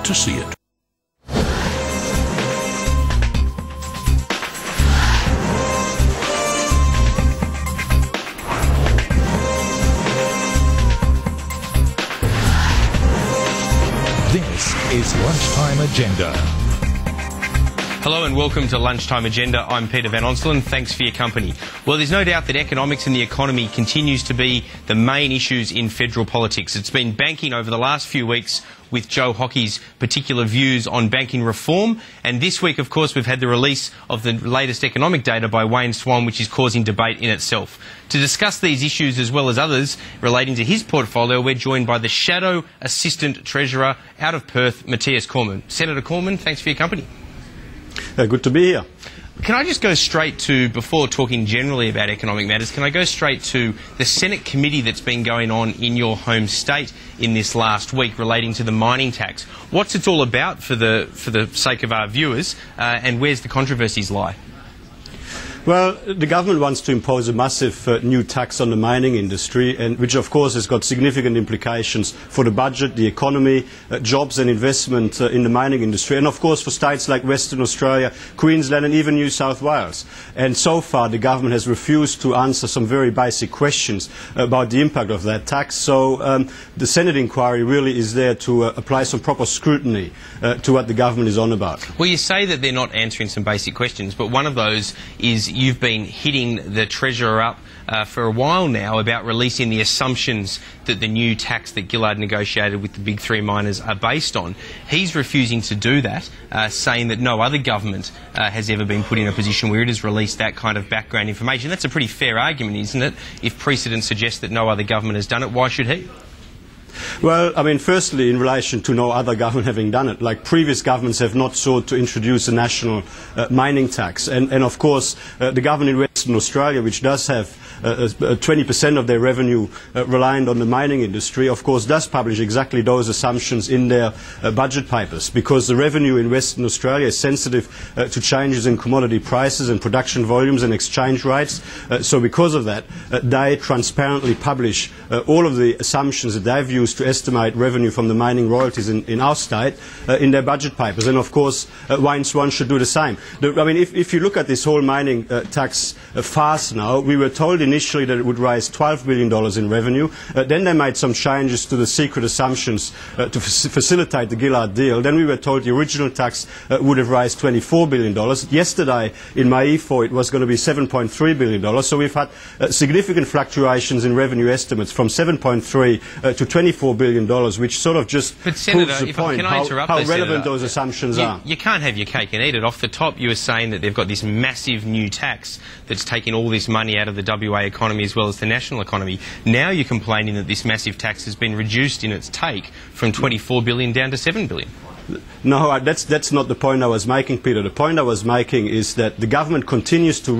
to see it. This is Lunchtime Agenda. Hello and welcome to Lunchtime Agenda. I'm Peter van Onselen. Thanks for your company. Well, there's no doubt that economics and the economy continues to be the main issues in federal politics. It's been banking over the last few weeks with Joe Hockey's particular views on banking reform. And this week, of course, we've had the release of the latest economic data by Wayne Swan, which is causing debate in itself. To discuss these issues as well as others relating to his portfolio, we're joined by the Shadow Assistant Treasurer out of Perth, Mathias Cormann. Senator Cormann, thanks for your company. Good to be here. Can I just go straight to, before talking generally about economic matters, can I go straight to the Senate committee that's been going on in your home state in this last week relating to the mining tax? What's it all about for the sake of our viewers, and where's the controversies lie? Well, the government wants to impose a massive new tax on the mining industry, and which of course has got significant implications for the budget, the economy, jobs and investment in the mining industry, and of course for states like Western Australia, Queensland and even New South Wales. And so far the government has refused to answer some very basic questions about the impact of that tax. So the Senate inquiry really is there to apply some proper scrutiny to what the government is on about. Well, you say that they're not answering some basic questions, but one of those is you've been hitting the Treasurer up for a while now about releasing the assumptions that the new tax that Gillard negotiated with the big three miners are based on. He's refusing to do that, saying that no other government has ever been put in a position where it has released that kind of background information. That's a pretty fair argument, isn't it? If precedent suggests that no other government has done it, why should he? Well, I mean, firstly, in relation to no other government having done it, like previous governments have not sought to introduce a national mining tax. And of course, the government in Western Australia, which does have 20% of their revenue reliant on the mining industry, of course, does publish exactly those assumptions in their budget papers, because the revenue in Western Australia is sensitive to changes in commodity prices and production volumes and exchange rates. So because of that, they transparently publish all of the assumptions that they've used to estimate revenue from the mining royalties in our state in their budget papers. And of course, Wayne Swan should do the same. I mean, if you look at this whole mining tax farce now, we were told initially that it would raise $12 billion in revenue. Then they made some changes to the secret assumptions to facilitate the Gillard deal. Then we were told the original tax would have raised $24 billion. Yesterday in Maifo it was going to be $7.3 billion. So we've had significant fluctuations in revenue estimates from 7.3 to $24 billion, which sort of just proves the point how relevant those assumptions are. You can't have your cake and eat it. Off the top you were saying that they've got this massive new tax that's taking all this money out of the WA economy as well as the national economy. Now you're complaining that this massive tax has been reduced in its take from $24 billion down to $7 billion. No, that's not the point I was making, Peter. The point I was making is that the government continues to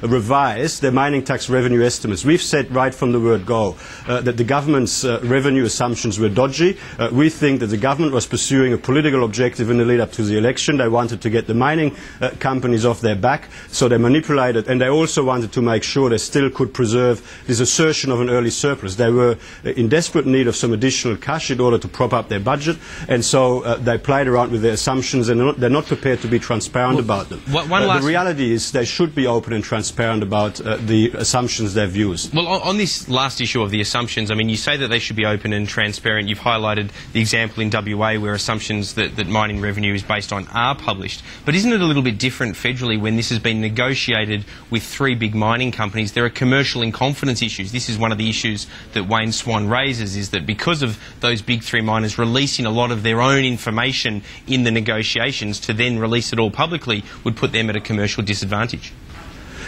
revise their mining tax revenue estimates. We've said right from the word go that the government's revenue assumptions were dodgy. We think that the government was pursuing a political objective in the lead up to the election. They wanted to get the mining companies off their back, so they manipulated, and they also wanted to make sure they still could preserve this assertion of an early surplus. They were in desperate need of some additional cash in order to prop up their budget, and so they played around with their assumptions, and they're not prepared to be transparent about them. The reality is they should be open and transparent about the assumptions they've used. Well, on this last issue of the assumptions, I mean, you say that they should be open and transparent. You've highlighted the example in WA where assumptions that mining revenue is based on are published. But isn't it a little bit different federally when this has been negotiated with three big mining companies? There are commercial in confidence issues. This is one of the issues that Wayne Swan raises, is that because of those big three miners releasing a lot of their own information in the negotiations, to then release it all publicly would put them at a commercial disadvantage.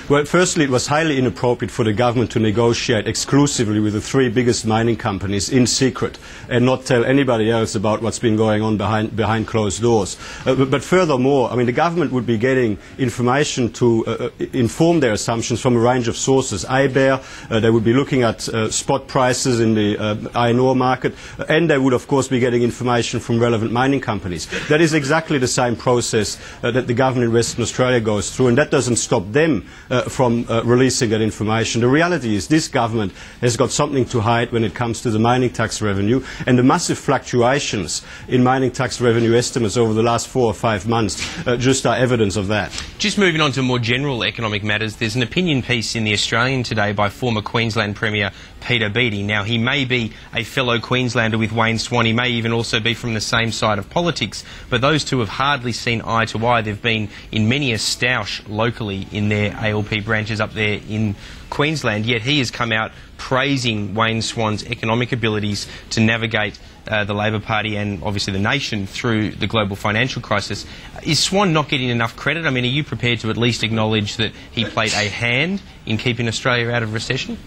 Well, firstly, it was highly inappropriate for the government to negotiate exclusively with the three biggest mining companies in secret and not tell anybody else about what's been going on behind closed doors. But furthermore, I mean, the government would be getting information to inform their assumptions from a range of sources. ABARE, they would be looking at spot prices in the iron ore market, and they would, of course, be getting information from relevant mining companies. That is exactly the same process that the government in Western Australia goes through, and that doesn't stop them from releasing that information. The reality is this government has got something to hide when it comes to the mining tax revenue, and the massive fluctuations in mining tax revenue estimates over the last 4 or 5 months just are evidence of that. Just moving on to more general economic matters, there's an opinion piece in The Australian today by former Queensland Premier Peter Beattie. Now, he may be a fellow Queenslander with Wayne Swan, he may even also be from the same side of politics, but those two have hardly seen eye to eye. They've been in many a stoush locally in their ALP branches up there in Queensland, yet he has come out praising Wayne Swan's economic abilities to navigate the Labor Party and obviously the nation through the global financial crisis. Is Swan not getting enough credit? I mean, are you prepared to at least acknowledge that he played a hand in keeping Australia out of recession?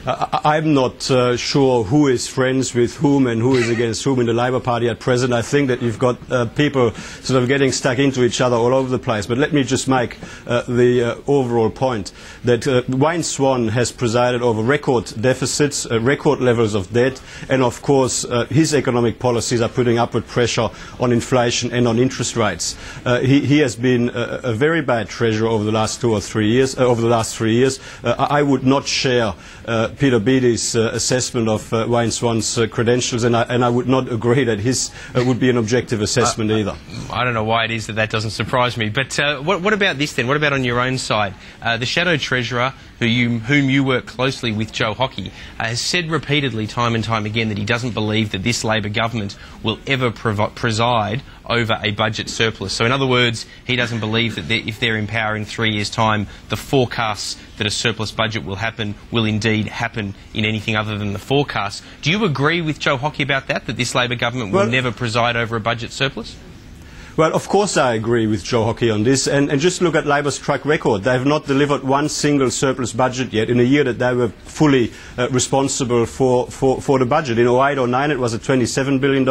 I'm not sure who is friends with whom and who is against whom in the Labour Party at present. I think that you've got people sort of getting stuck into each other all over the place. But let me just make the overall point that Wayne Swan has presided over record deficits, record levels of debt, and of course his economic policies are putting upward pressure on inflation and on interest rates. He has been a very bad treasurer over the last 2 or 3 years. I would not share Peter Beattie's assessment of Wayne Swan's credentials, and I would not agree that his would be an objective assessment either. I don't know why it is that doesn't surprise me. But what about this then? What about on your own side? The Shadow Treasurer, whom you work closely with, Joe Hockey, has said repeatedly, time and time again, that he doesn't believe that this Labor government will ever preside over a budget surplus. So in other words, he doesn't believe that if they're in power in 3 years' time, the forecasts that a surplus budget will indeed happen in anything other than the forecast. Do you agree with Joe Hockey about that this Labor government will never preside over a budget surplus? Well, of course I agree with Joe Hockey on this, and just look at Labor's track record. They have not delivered one single surplus budget yet in a year that they were fully responsible for the budget. In 08-09 it was a $27 billion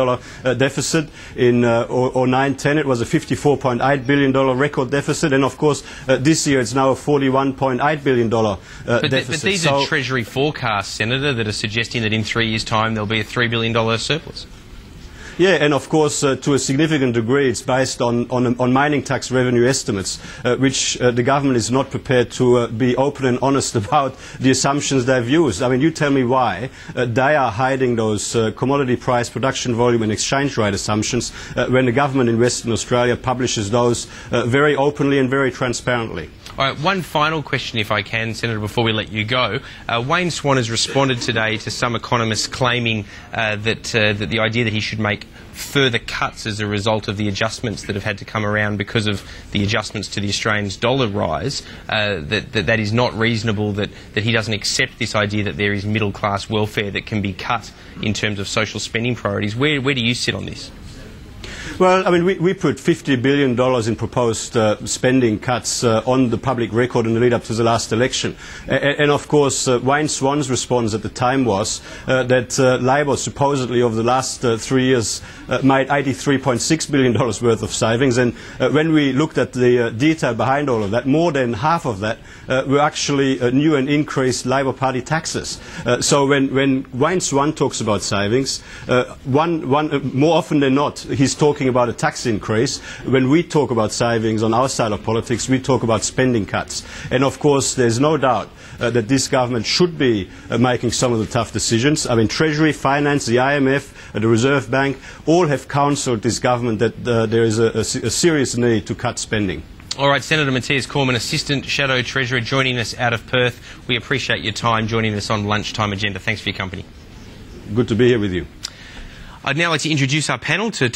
deficit. In 09-10 it was a $54.8 billion record deficit, and of course this year it's now a $41.8 billion deficit. But these are Treasury forecasts, Senator, that are suggesting that in 3 years' time there'll be a $3 billion surplus. Yeah, and of course, to a significant degree, it's based on mining tax revenue estimates, which the government is not prepared to be open and honest about the assumptions they've used. I mean, you tell me why they are hiding those commodity price, production volume and exchange rate assumptions when the government in Western Australia publishes those very openly and very transparently. All right, one final question, if I can, Senator, before we let you go. Wayne Swan has responded today to some economists claiming that the idea that he should make further cuts as a result of the adjustments that have had to come around because of the adjustments to the Australian's dollar rise, that is not reasonable, that he doesn't accept this idea that there is middle-class welfare that can be cut in terms of social spending priorities. Where do you sit on this? Well, I mean, we put $50 billion in proposed spending cuts on the public record in the lead-up to the last election. And of course, Wayne Swan's response at the time was that Labor supposedly over the last 3 years made $83.6 billion worth of savings. And when we looked at the detail behind all of that, more than half of that were actually new and increased Labor Party taxes. So when Wayne Swan talks about savings, more often than not, he's talking about a tax increase. When we talk about savings on our side of politics, we talk about spending cuts. And of course, there's no doubt that this government should be making some of the tough decisions. I mean, Treasury, Finance, the IMF, the Reserve Bank, all have counselled this government that there is a serious need to cut spending. All right, Senator Mathias Cormann, Assistant Shadow Treasurer, joining us out of Perth. We appreciate your time joining us on Lunchtime Agenda. Thanks for your company. Good to be here with you. I'd now like to introduce our panel to